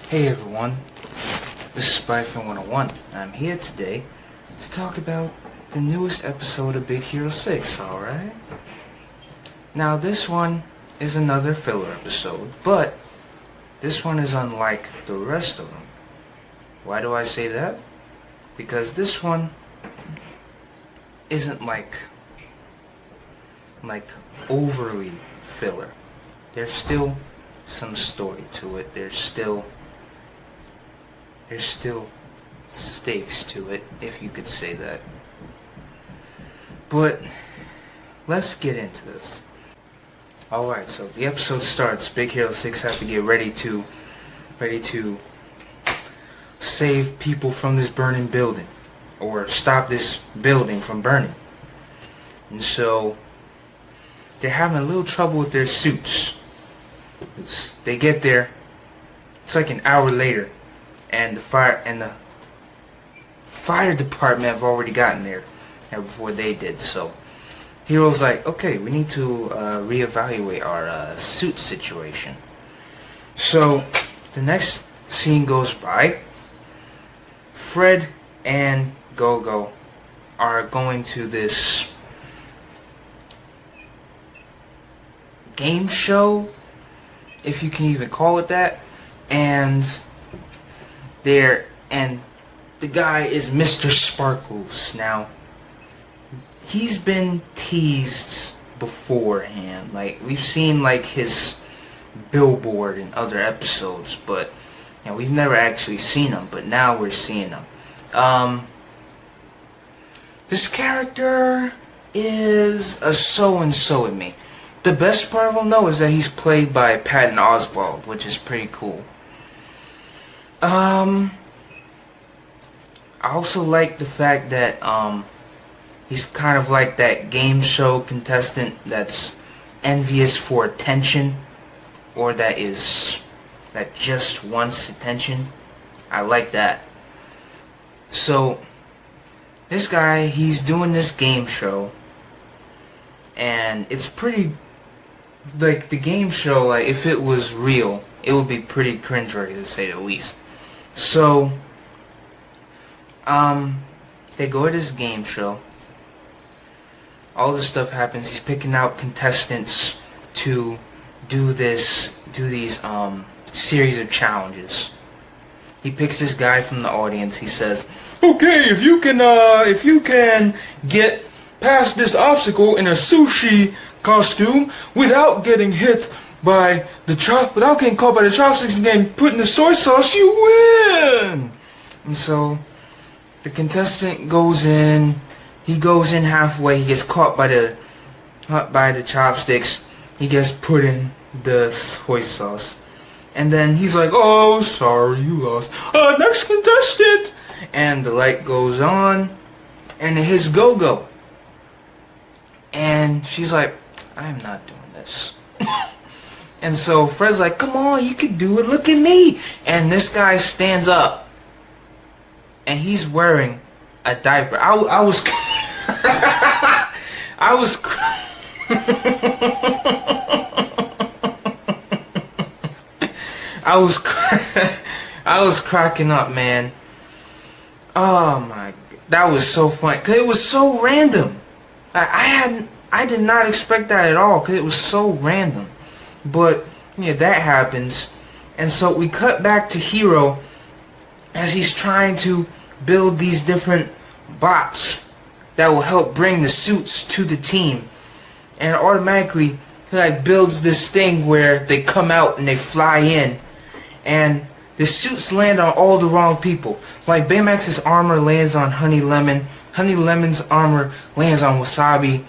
Hey everyone, this is Spyfin 101. I'm here today to talk about the newest episode of Big Hero 6, alright? Now this one is another filler episode, but this one is unlike the rest of them. Why do I say that? Because this one isn't like overly filler. There's still some story to it. There's still stakes to it, if you could say that. But let's get into this. Alright, so the episode starts. Big Hero 6 have to get ready to save people from this burning building, or stop this building from burning. And so they're having a little trouble with their suits. They get there, it's like an hour later, and the fire department have already gotten there before they did. So Hero's like, okay, we need to reevaluate our suit situation. So the next scene goes by. Fred and Gogo are going to this game show, if you can even call it that, and the guy is Mr. Sparkles. Now, he's been teased beforehand. Like, we've seen like his billboard in other episodes, but we've never actually seen him, but now we're seeing him. This character is a so-and-so with me. The best part of him, though, is that he's played by Patton Oswalt, which is pretty cool. I also like the fact that he's kind of like that game show contestant that's envious for attention, or that just wants attention. I like that. So this guy, he's doing this game show, and it's pretty, like, the game show, like, if it was real, it would be pretty cringeworthy, to say the least. So they go to this game show. All this stuff happens. He's picking out contestants to do these series of challenges. He picks this guy from the audience. He says, "Okay, if you can get past this obstacle in a sushi costume without getting hit by without getting caught by the chopsticks and getting put in the soy sauce, you win." And so the contestant goes in. He goes in halfway. He gets caught by the chopsticks. He gets put in the soy sauce, and then he's like, "Oh, sorry, you lost. Next contestant." And the light goes on, and it hits Gogo. And she's like, "I am not doing this." And so Fred's like, "Come on, you can do it. Look at me." And this guy stands up, and he's wearing a diaper. I was I was cracking up, man. Oh my, that was so funny, 'cause it was so random. I did not expect that at all, 'cause it was so random. But yeah, that happens, and so we cut back to Hero as he's trying to build these different bots that will help bring the suits to the team, and automatically he like builds this thing where they come out and they fly in, and the suits land on all the wrong people. Like Baymax's armor lands on Honey Lemon, Honey Lemon's armor lands on Wasabi,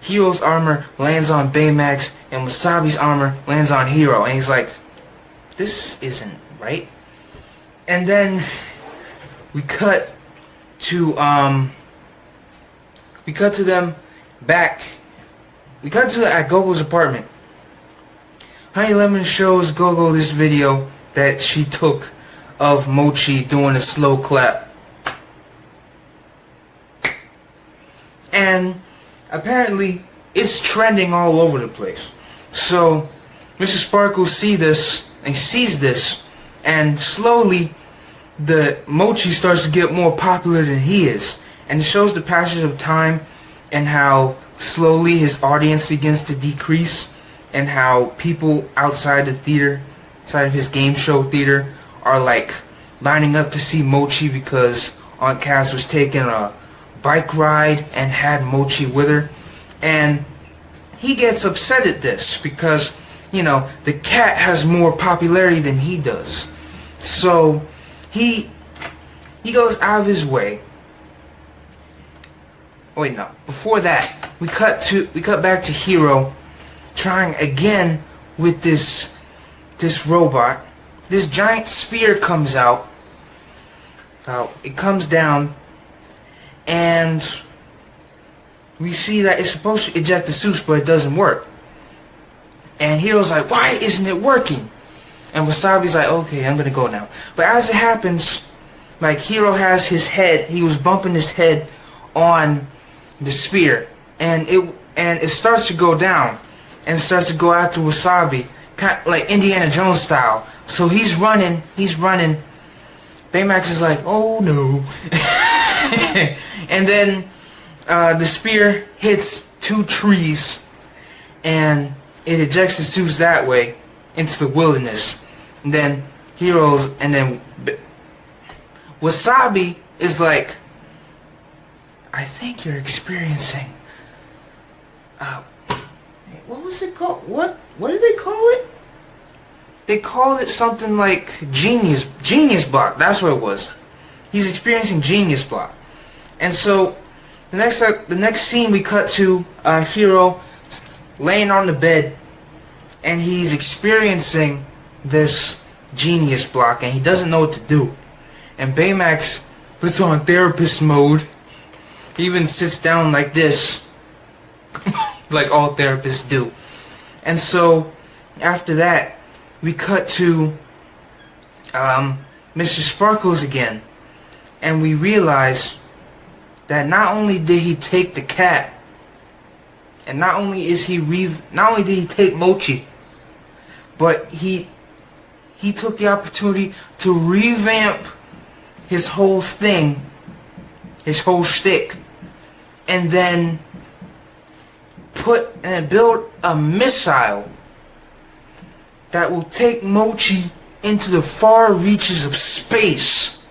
Hero's armor lands on Baymax, and Wasabi's armor lands on Hero. And he's like, this isn't right. And then we cut to them back. We cut to at Gogo's apartment. Honey Lemon shows Gogo this video that she took of Mochi doing a slow clap. And apparently it's trending all over the place. So Mr. Sparkles sees this, And slowly, the Mochi starts to get more popular than he is. And it shows the passage of time and how slowly his audience begins to decrease, and how people outside the theater, outside of his game show theater, are like lining up to see Mochi because Aunt Cass was taking a bike ride and had Mochi with her. And he gets upset at this because, you know, the cat has more popularity than he does. So he goes out of his way. Oh wait, no. Before that, we cut back to Hiro trying again with this robot. This giant spear comes out. It comes down, and we see that it's supposed to eject the suits, but it doesn't work. And Hiro's like, why isn't it working? And Wasabi's like, okay, I'm gonna go now. But as it happens, like, Hiro has his head, he was bumping his head on the spear, and it starts to go down, and starts to go after Wasabi, kind of like Indiana Jones style. So he's running. Baymax is like, oh no. And then the spear hits 2 trees, and it ejects the suits that way into the wilderness. And then Wasabi is like, I think you're experiencing what was it called? What did they call it? They called it something like genius block. That's what it was. He's experiencing genius block. And so the next scene we cut to Hiro laying on the bed, and he's experiencing this genius block, and he doesn't know what to do. And Baymax puts on therapist mode. He even sits down like this, like all therapists do. And so after that, we cut to Mr. Sparkles again, and we realize that not only did he take the cat, and not only did he take Mochi, but he took the opportunity to revamp his whole thing, his whole shtick, and then build a missile that will take Mochi into the far reaches of space.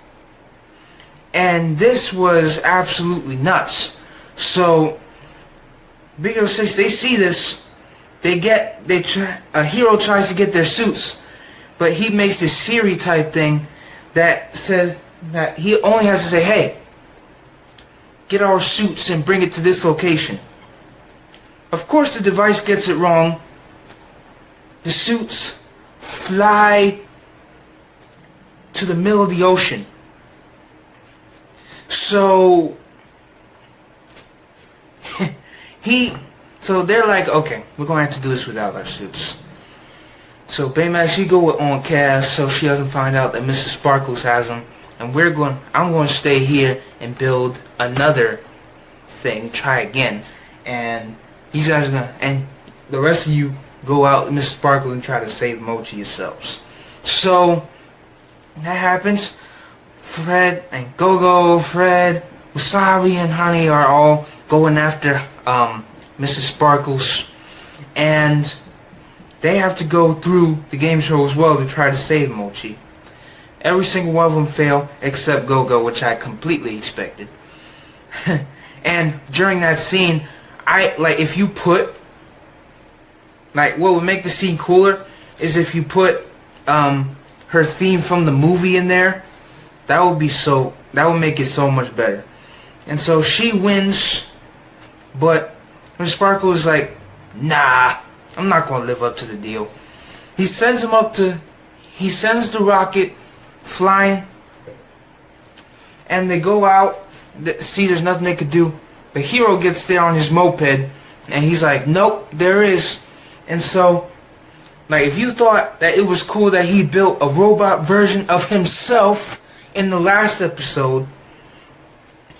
And this was absolutely nuts. So Big Hero 6, they see this. Hiro tries to get their suits, but he makes this Siri type thing that said that he only has to say, hey, get our suits and bring it to this location. Of course the device gets it wrong. The suits fly to the middle of the ocean. So so they're like, okay, we're going to have to do this without our suits. So Baymax, she go with on Cass so she doesn't find out that Mrs. Sparkles has them, and I'm going to stay here and build another thing, try again, and these guys are gonna, and the rest of you go out with Mrs. Sparkles and try to save Mochi yourselves. So that happens. Fred and Gogo, Fred, Wasabi, and Honey are all going after Mrs. Sparkles, and they have to go through the game show as well to try to save Mochi. Every single one of them fail except Gogo, which I completely expected. And during that scene, if you put, what would make the scene cooler is if you put her theme from the movie in there. That would make it so much better. And so she wins, but when Sparkle is like, nah, I'm not gonna live up to the deal. He sends the rocket flying, and they go out, see there's nothing they could do. But Hiro gets there on his moped, and he's like, nope, there is. And so, if you thought that it was cool that he built a robot version of himself in the last episode,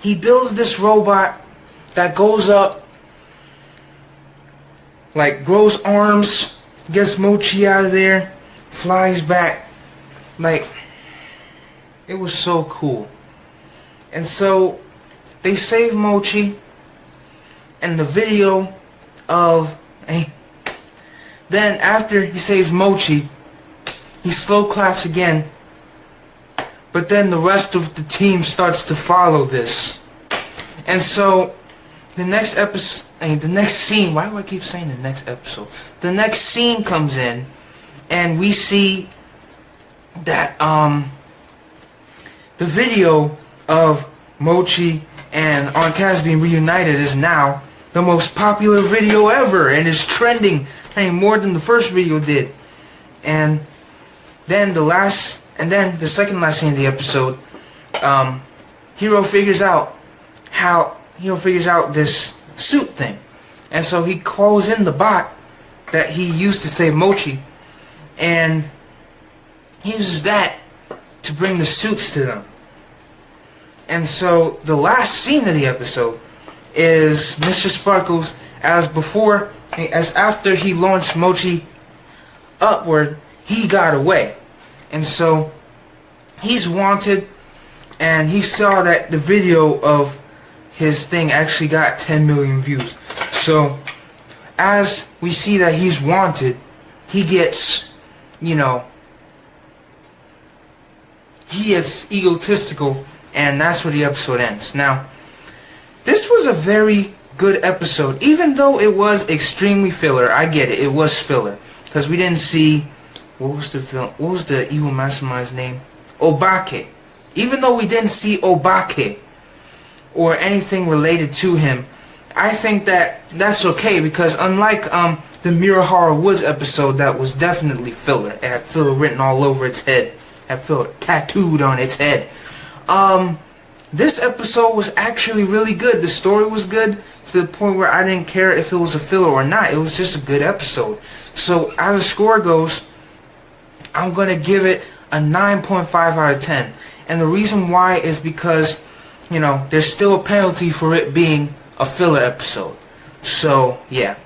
he builds this robot that goes up, grows arms, gets Mochi out of there, flies back. Like, it was so cool. And so they save Mochi, and the video of then after he saves Mochi, he slow claps again, but then the rest of the team starts to follow this. And so the next episode, the next scene, why do I keep saying the next episode? The next scene comes in, and we see that the video of Mochi and Aunt Kaz being reunited is now the most popular video ever, and is trending more than the first video did. And then the second last scene of the episode, Hiro figures out this suit thing, and so he calls in the bot that he used to save Mochi, and he uses that to bring the suits to them. And so the last scene of the episode is Mr. Sparkles as after he launched Mochi upward, he got away. And so he's wanted, and he saw that the video of his thing actually got 10 million views. So as we see that he's wanted, he gets, he gets egotistical, and that's where the episode ends. Now, this was a very good episode, even though it was extremely filler. I get it, it was filler, because we didn't see, what was the evil mastermind's name? Obake. Even though we didn't see Obake or anything related to him, I think that that's okay, because unlike the Mirohara Woods episode that was definitely filler, it had filler written all over its head, had filler tattooed on its head, this episode was actually really good. The story was good to the point where I didn't care if it was a filler or not. It was just a good episode. So as the score goes, I'm going to give it a 9.5 out of 10. And the reason why is because, there's still a penalty for it being a filler episode. So, yeah.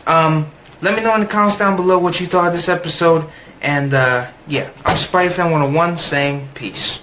Let me know in the comments down below what you thought of this episode. And, yeah, I'm Spidey Fan 101 saying peace.